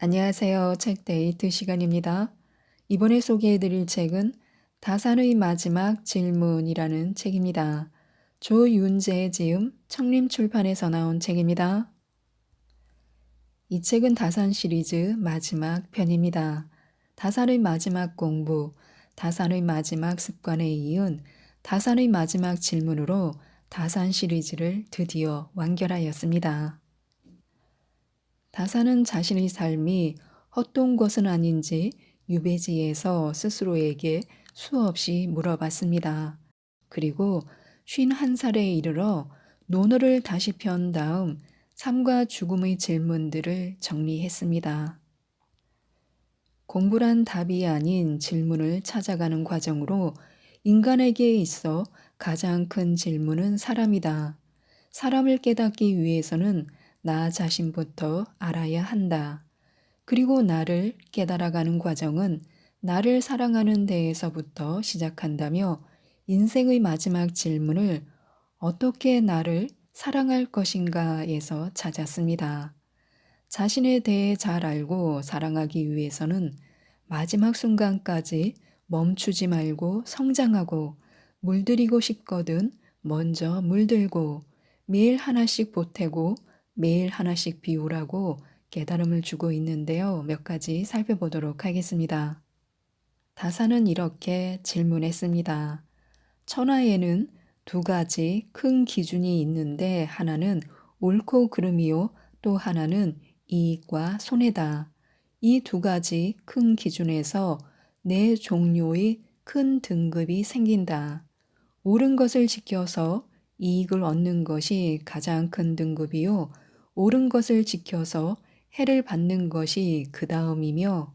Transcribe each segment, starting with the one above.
안녕하세요. 책데이트 시간입니다. 이번에 소개해드릴 책은 다산의 마지막 질문이라는 책입니다. 조윤재 지음 청림출판에서 나온 책입니다. 이 책은 다산 시리즈 마지막 편입니다. 다산의 마지막 공부, 다산의 마지막 습관에 이은 다산의 마지막 질문으로 다산 시리즈를 드디어 완결하였습니다. 다산은 자신의 삶이 헛된 것은 아닌지 유배지에서 스스로에게 수없이 물어봤습니다. 그리고 51살에 이르러 논어를 다시 편 다음 삶과 죽음의 질문들을 정리했습니다. 공부란 답이 아닌 질문을 찾아가는 과정으로 인간에게 있어 가장 큰 질문은 사람이다. 사람을 깨닫기 위해서는 나 자신부터 알아야 한다. 그리고 나를 깨달아가는 과정은 나를 사랑하는 데에서부터 시작한다며 인생의 마지막 질문을 어떻게 나를 사랑할 것인가에서 찾았습니다. 자신에 대해 잘 알고 사랑하기 위해서는 마지막 순간까지 멈추지 말고 성장하고 물들이고 싶거든 먼저 물들고 매일 하나씩 보태고 매일 하나씩 비우라고 깨달음을 주고 있는데요. 몇 가지 살펴보도록 하겠습니다. 다사는 이렇게 질문했습니다. 천하에는 두 가지 큰 기준이 있는데 하나는 옳고 그름이요 또 하나는 이익과 손해다. 이 두 가지 큰 기준에서 네 종류의 큰 등급이 생긴다. 옳은 것을 지켜서 이익을 얻는 것이 가장 큰 등급이요. 옳은 것을 지켜서 해를 받는 것이 그 다음이며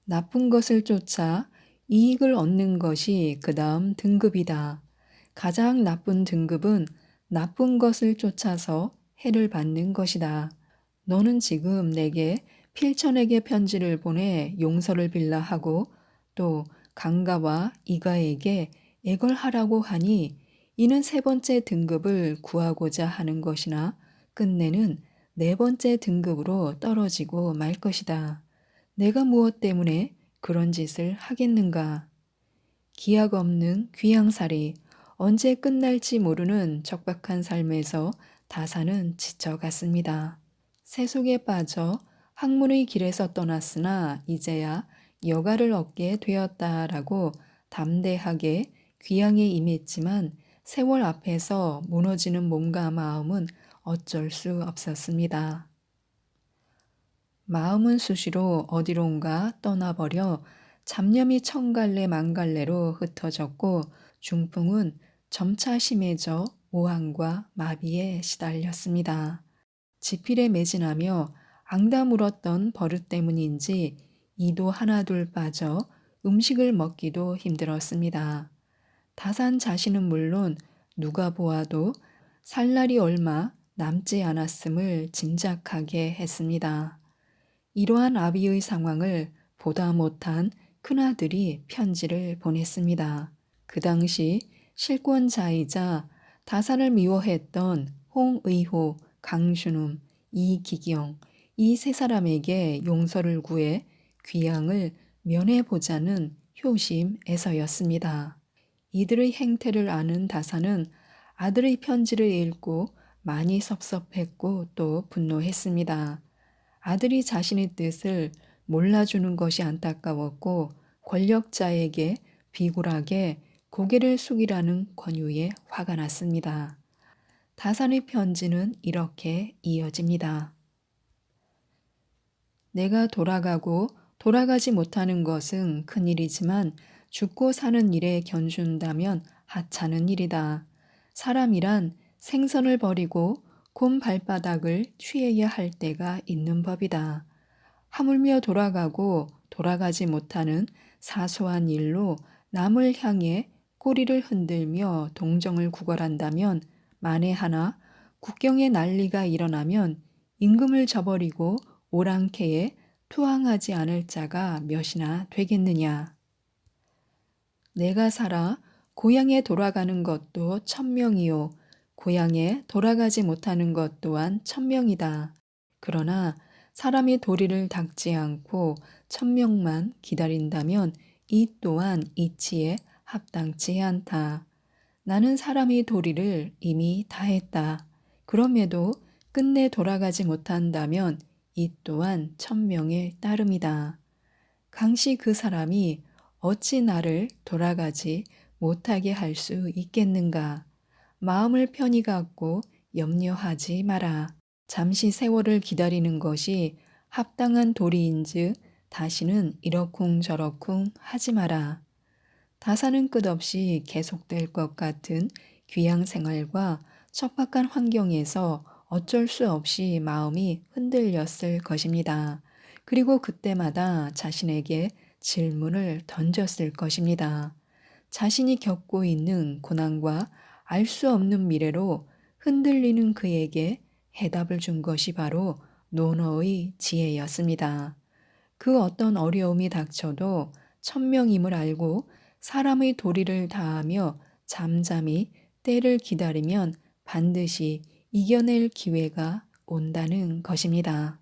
나쁜 것을 쫓아 이익을 얻는 것이 그 다음 등급이다. 가장 나쁜 등급은 나쁜 것을 쫓아서 해를 받는 것이다. 너는 지금 내게 필천에게 편지를 보내 용서를 빌라 하고 또 강가와 이가에게 애걸하라고 하니 이는 세 번째 등급을 구하고자 하는 것이나 끝내는 네 번째 등급으로 떨어지고 말 것이다. 내가 무엇 때문에 그런 짓을 하겠는가? 기약 없는 귀양살이 언제 끝날지 모르는 척박한 삶에서 다사는 지쳐갔습니다. 세속에 빠져 학문의 길에서 떠났으나 이제야 여가를 얻게 되었다라고 담대하게 귀양에 임했지만 세월 앞에서 무너지는 몸과 마음은 어쩔 수 없었습니다. 마음은 수시로 어디론가 떠나버려 잡념이 천갈래 만갈래로 흩어졌고 중풍은 점차 심해져 오한과 마비에 시달렸습니다. 지필에 매진하며 앙다 물었던 버릇 때문인지 이도 하나둘 빠져 음식을 먹기도 힘들었습니다. 다산 자신은 물론 누가 보아도 살 날이 얼마 남지 않았음을 짐작하게 했습니다. 이러한 아비의 상황을 보다 못한 큰아들이 편지를 보냈습니다. 그 당시 실권자이자 다산을 미워했던 홍의호, 강준움, 이기경 이 세 사람에게 용서를 구해 귀양을 면해보자는 효심에서였습니다. 이들의 행태를 아는 다산은 아들의 편지를 읽고 많이 섭섭했고 또 분노했습니다. 아들이 자신의 뜻을 몰라주는 것이 안타까웠고 권력자에게 비굴하게 고개를 숙이라는 권유에 화가 났습니다. 다산의 편지는 이렇게 이어집니다. 내가 돌아가고 돌아가지 못하는 것은 큰일이지만 죽고 사는 일에 견준다면 하찮은 일이다. 사람이란 생선을 버리고 곰 발바닥을 취해야 할 때가 있는 법이다. 하물며 돌아가고 돌아가지 못하는 사소한 일로 남을 향해 꼬리를 흔들며 동정을 구걸한다면 만에 하나 국경에 난리가 일어나면 임금을 저버리고 오랑캐에 투항하지 않을 자가 몇이나 되겠느냐. 내가 살아 고향에 돌아가는 것도 천명이요 고향에 돌아가지 못하는 것 또한 천명이다. 그러나 사람이 도리를 닦지 않고 천명만 기다린다면 이 또한 이치에 합당치 않다. 나는 사람이 도리를 이미 다했다. 그럼에도 끝내 돌아가지 못한다면 이 또한 천명의 따름이다. 강시 그 사람이 어찌 나를 돌아가지 못하게 할 수 있겠는가? 마음을 편히 갖고 염려하지 마라. 잠시 세월을 기다리는 것이 합당한 도리인즉 다시는 이러쿵저러쿵 하지 마라. 다사는 끝없이 계속될 것 같은 귀양 생활과 척박한 환경에서 어쩔 수 없이 마음이 흔들렸을 것입니다. 그리고 그때마다 자신에게 질문을 던졌을 것입니다. 자신이 겪고 있는 고난과 알 수 없는 미래로 흔들리는 그에게 해답을 준 것이 바로 논어의 지혜였습니다. 그 어떤 어려움이 닥쳐도 천명임을 알고 사람의 도리를 다하며 잠잠히 때를 기다리면 반드시 이겨낼 기회가 온다는 것입니다.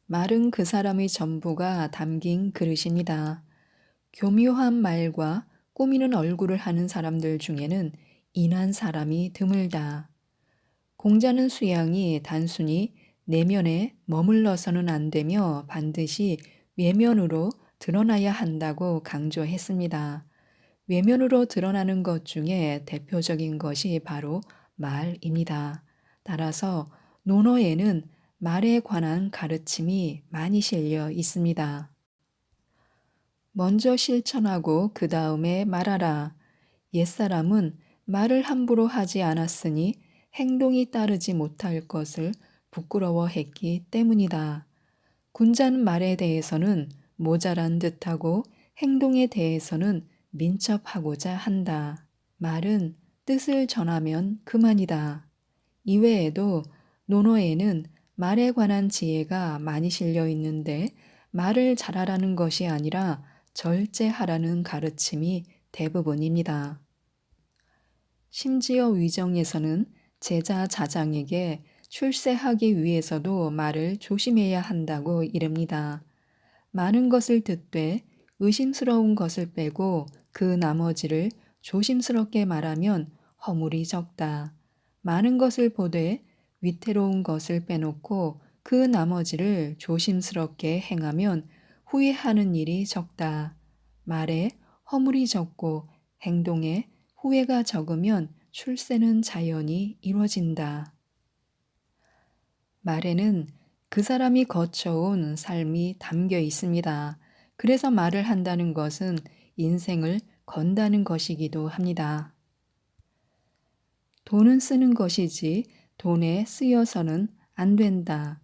말은 그 사람의 전부가 담긴 그릇입니다. 교묘한 말과 꾸미는 얼굴을 하는 사람들 중에는 인한 사람이 드물다. 공자는 수양이 단순히 내면에 머물러서는 안 되며 반드시 외면으로 드러나야 한다고 강조했습니다. 외면으로 드러나는 것 중에 대표적인 것이 바로 말입니다. 따라서 논어에는 말에 관한 가르침이 많이 실려 있습니다. 먼저 실천하고 그 다음에 말하라. 옛사람은 말을 함부로 하지 않았으니 행동이 따르지 못할 것을 부끄러워했기 때문이다. 군자는 말에 대해서는 모자란 듯하고 행동에 대해서는 민첩하고자 한다. 말은 뜻을 전하면 그만이다. 이외에도 논어에는 말에 관한 지혜가 많이 실려 있는데 말을 잘하라는 것이 아니라 절제하라는 가르침이 대부분입니다. 심지어 위정에서는 제자 자장에게 출세하기 위해서도 말을 조심해야 한다고 이릅니다. 많은 것을 듣되 의심스러운 것을 빼고 그 나머지를 조심스럽게 말하면 허물이 적다. 많은 것을 보되 위태로운 것을 빼놓고 그 나머지를 조심스럽게 행하면 후회하는 일이 적다. 말에 허물이 적고 행동에 후회가 적으면 출세는 자연히 이루어진다. 말에는 그 사람이 거쳐온 삶이 담겨 있습니다. 그래서 말을 한다는 것은 인생을 건다는 것이기도 합니다. 돈은 쓰는 것이지 돈에 쓰여서는 안 된다.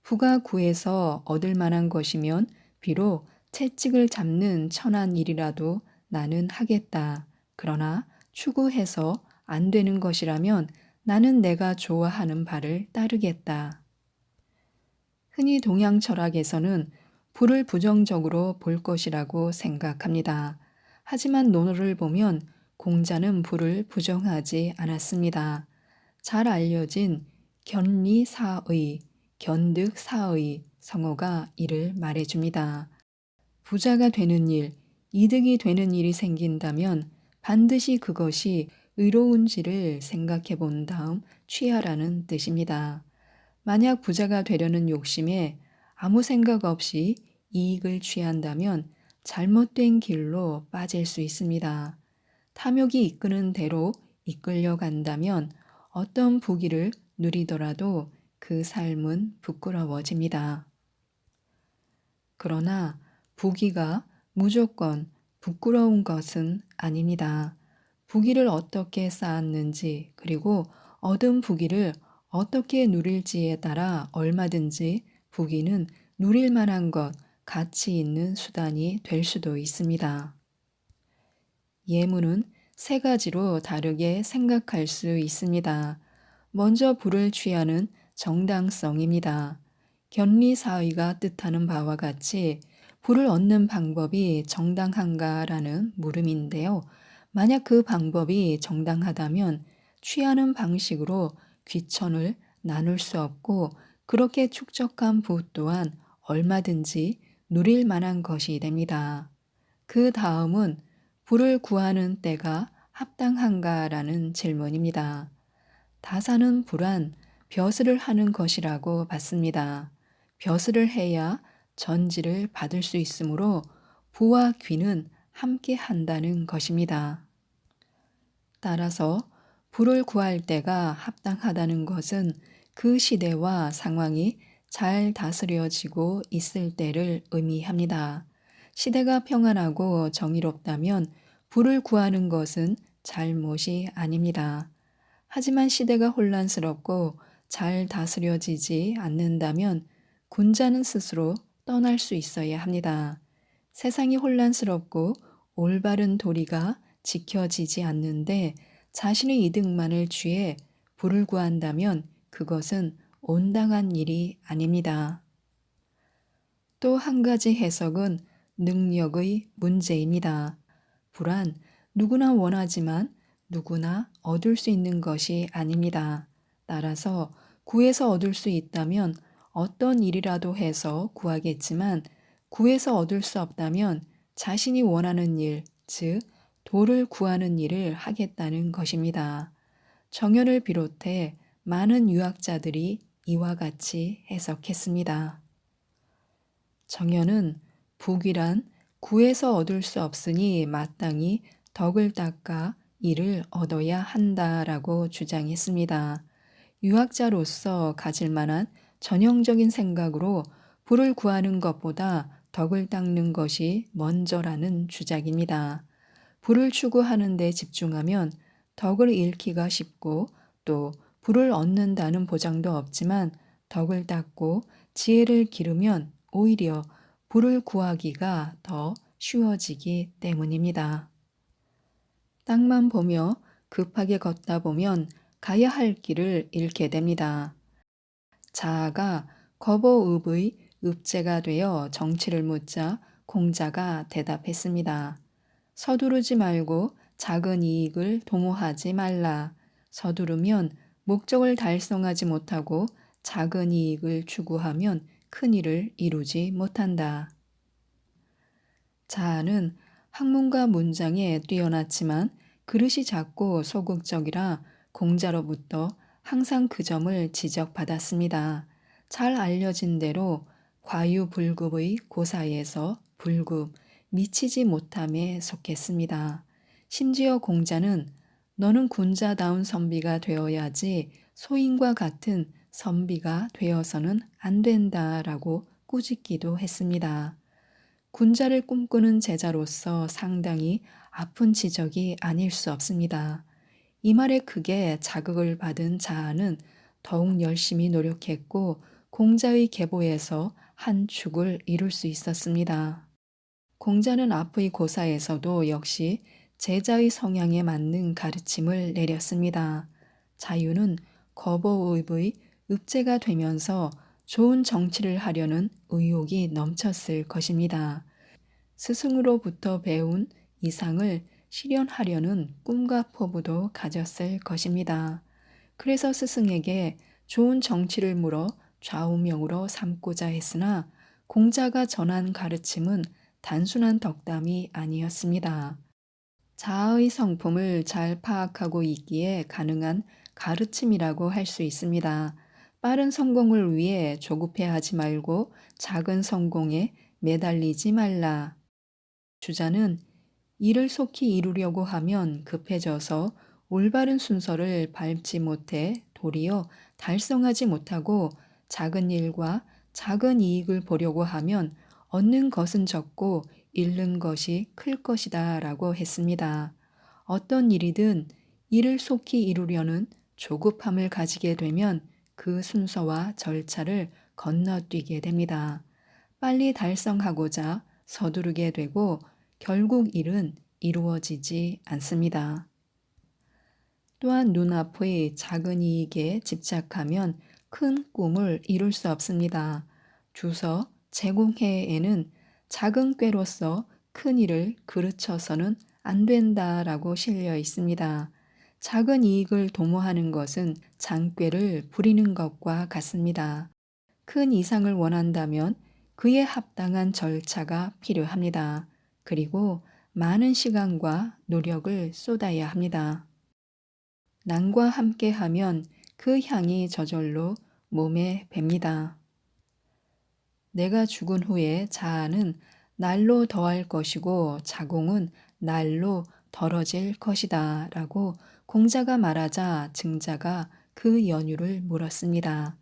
부가 구해서 얻을 만한 것이면 비록 채찍을 잡는 천한 일이라도 나는 하겠다. 그러나 추구해서 안 되는 것이라면 나는 내가 좋아하는 바를 따르겠다. 흔히 동양 철학에서는 부를 부정적으로 볼 것이라고 생각합니다. 하지만 논어를 보면 공자는 부를 부정하지 않았습니다. 잘 알려진 견리사의, 견득사의 성어가 이를 말해줍니다. 부자가 되는 일, 이득이 되는 일이 생긴다면 반드시 그것이 의로운지를 생각해 본 다음 취하라는 뜻입니다. 만약 부자가 되려는 욕심에 아무 생각 없이 이익을 취한다면 잘못된 길로 빠질 수 있습니다. 탐욕이 이끄는 대로 이끌려 간다면 어떤 부귀를 누리더라도 그 삶은 부끄러워집니다. 그러나 부귀가 무조건 부끄러운 것은 아닙니다. 부귀를 어떻게 쌓았는지 그리고 얻은 부귀를 어떻게 누릴지에 따라 얼마든지 부귀는 누릴 만한 것, 가치 있는 수단이 될 수도 있습니다. 예문은 세 가지로 다르게 생각할 수 있습니다. 먼저 부를 취하는 정당성입니다. 견리사의가 뜻하는 바와 같이 부를 얻는 방법이 정당한가라는 물음인데요. 만약 그 방법이 정당하다면 취하는 방식으로 귀천을 나눌 수 없고 그렇게 축적한 부 또한 얼마든지 누릴 만한 것이 됩니다. 그 다음은 불을 구하는 때가 합당한가라는 질문입니다. 다사는 불안, 벼슬을 하는 것이라고 받습니다. 벼슬을 해야 전지를 받을 수 있으므로 부와 귀는 함께 한다는 것입니다. 따라서 불을 구할 때가 합당하다는 것은 그 시대와 상황이 잘 다스려지고 있을 때를 의미합니다. 시대가 평안하고 정의롭다면 불을 구하는 것은 잘못이 아닙니다. 하지만 시대가 혼란스럽고 잘 다스려지지 않는다면 군자는 스스로 떠날 수 있어야 합니다. 세상이 혼란스럽고 올바른 도리가 지켜지지 않는데 자신의 이득만을 취해 불을 구한다면 그것은 온당한 일이 아닙니다. 또 한 가지 해석은 능력의 문제입니다. 불안, 누구나 원하지만 누구나 얻을 수 있는 것이 아닙니다. 따라서 구해서 얻을 수 있다면 어떤 일이라도 해서 구하겠지만 구해서 얻을 수 없다면 자신이 원하는 일, 즉 도를 구하는 일을 하겠다는 것입니다. 정연을 비롯해 많은 유학자들이 이와 같이 해석했습니다. 정연은 북이란 구해서 얻을 수 없으니 마땅히 덕을 닦아 이를 얻어야 한다라고 주장했습니다. 유학자로서 가질 만한 전형적인 생각으로 불을 구하는 것보다 덕을 닦는 것이 먼저라는 주장입니다. 불을 추구하는 데 집중하면 덕을 잃기가 쉽고 또 불을 얻는다는 보장도 없지만 덕을 닦고 지혜를 기르면 오히려 불을 구하기가 더 쉬워지기 때문입니다. 땅만 보며 급하게 걷다 보면 가야 할 길을 잃게 됩니다. 자아가 거보읍의 읍제가 되어 정치를 묻자 공자가 대답했습니다. 서두르지 말고 작은 이익을 도모하지 말라. 서두르면 목적을 달성하지 못하고 작은 이익을 추구하면 큰 일을 이루지 못한다. 자아는 학문과 문장에 뛰어났지만 그릇이 작고 소극적이라 공자로부터 항상 그 점을 지적받았습니다. 잘 알려진 대로 과유불급의 고사에서 불급, 미치지 못함에 속했습니다. 심지어 공자는 너는 군자다운 선비가 되어야지 소인과 같은 선비가 되어서는 안 된다라고 꾸짖기도 했습니다. 군자를 꿈꾸는 제자로서 상당히 아픈 지적이 아닐 수 없습니다. 이 말에 크게 자극을 받은 자아는 더욱 열심히 노력했고 공자의 계보에서 한 축을 이룰 수 있었습니다. 공자는 앞의 고사에서도 역시 제자의 성향에 맞는 가르침을 내렸습니다. 자유는 거보의의 읍제가 되면서 좋은 정치를 하려는 의욕이 넘쳤을 것입니다. 스승으로부터 배운 이상을 실현하려는 꿈과 포부도 가졌을 것입니다. 그래서 스승에게 좋은 정치를 물어 좌우명으로 삼고자 했으나 공자가 전한 가르침은 단순한 덕담이 아니었습니다. 자아의 성품을 잘 파악하고 있기에 가능한 가르침이라고 할 수 있습니다. 빠른 성공을 위해 조급해하지 말고 작은 성공에 매달리지 말라. 주자는 일을 속히 이루려고 하면 급해져서 올바른 순서를 밟지 못해 도리어 달성하지 못하고 작은 일과 작은 이익을 보려고 하면 얻는 것은 적고 잃는 것이 클 것이다 라고 했습니다. 어떤 일이든 일을 속히 이루려는 조급함을 가지게 되면 그 순서와 절차를 건너뛰게 됩니다. 빨리 달성하고자 서두르게 되고 결국 일은 이루어지지 않습니다. 또한 눈앞의 작은 이익에 집착하면 큰 꿈을 이룰 수 없습니다. 주서 제공해에는 작은 꾀로서 큰 일을 그르쳐서는 안 된다라고 실려 있습니다. 작은 이익을 도모하는 것은 장꾀를 부리는 것과 같습니다. 큰 이상을 원한다면 그에 합당한 절차가 필요합니다. 그리고 많은 시간과 노력을 쏟아야 합니다. 난과 함께하면 그 향이 저절로 몸에 붑니다. 내가 죽은 후에 자아는 날로 더할 것이고 자공은 날로 덜어질 것이다 라고 공자가 말하자 증자가 그 연유를 물었습니다.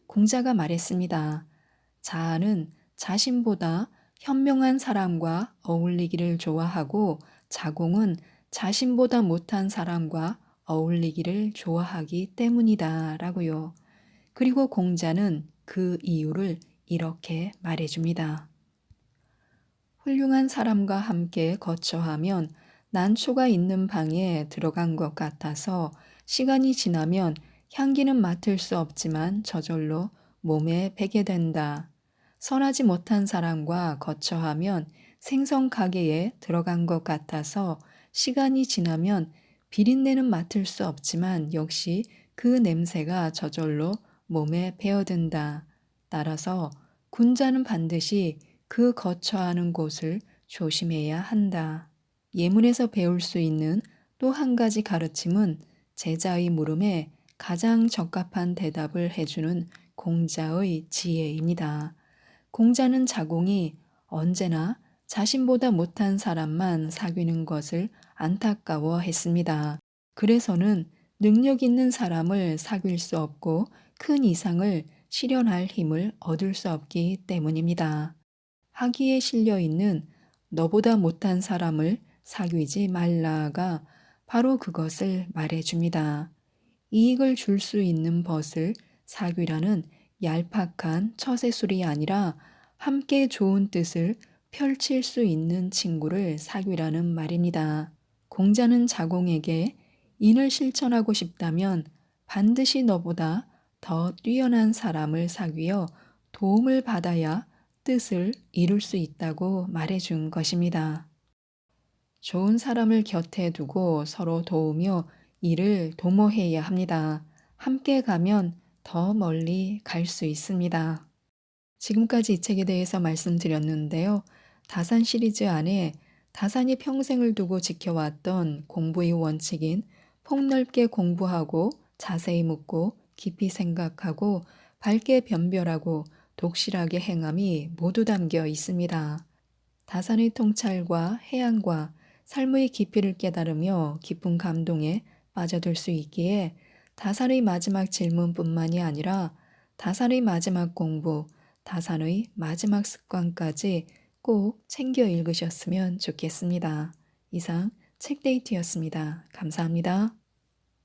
공자가 말했습니다. 자아는 자신보다 현명한 사람과 어울리기를 좋아하고 자공은 자신보다 못한 사람과 어울리기를 좋아하기 때문이다 라고요. 그리고 공자는 그 이유를 이렇게 말해줍니다. 훌륭한 사람과 함께 거처하면 난초가 있는 방에 들어간 것 같아서 시간이 지나면 향기는 맡을 수 없지만 저절로 몸에 배게 된다. 선하지 못한 사람과 거처하면 생선 가게에 들어간 것 같아서 시간이 지나면 비린내는 맡을 수 없지만 역시 그 냄새가 저절로 몸에 배어든다. 따라서 군자는 반드시 그 거처하는 곳을 조심해야 한다. 예문에서 배울 수 있는 또 한 가지 가르침은 제자의 물음에 가장 적합한 대답을 해주는 공자의 지혜입니다. 공자는 자공이 언제나 자신보다 못한 사람만 사귀는 것을 안타까워 했습니다. 그래서는 능력 있는 사람을 사귈 수 없고 큰 이상을 실현할 힘을 얻을 수 없기 때문입니다. 학위에 실려 있는 너보다 못한 사람을 사귀지 말라가 바로 그것을 말해줍니다. 이익을 줄 수 있는 벗을 사귀라는 얄팍한 처세술이 아니라 함께 좋은 뜻을 펼칠 수 있는 친구를 사귀라는 말입니다. 공자는 자공에게 인을 실천하고 싶다면 반드시 너보다 더 뛰어난 사람을 사귀어 도움을 받아야 뜻을 이룰 수 있다고 말해준 것입니다. 좋은 사람을 곁에 두고 서로 도우며 일을 도모해야 합니다. 함께 가면 더 멀리 갈 수 있습니다. 지금까지 이 책에 대해서 말씀드렸는데요. 다산 시리즈 안에 다산이 평생을 두고 지켜왔던 공부의 원칙인 폭넓게 공부하고 자세히 묻고 깊이 생각하고 밝게 변별하고 독실하게 행함이 모두 담겨 있습니다. 다산의 통찰과 해안과 삶의 깊이를 깨달으며 깊은 감동에 빠져들 수 있기에 다산의 마지막 질문뿐만이 아니라 다산의 마지막 공부, 다산의 마지막 습관까지 꼭 챙겨 읽으셨으면 좋겠습니다. 이상 책데이트였습니다. 감사합니다.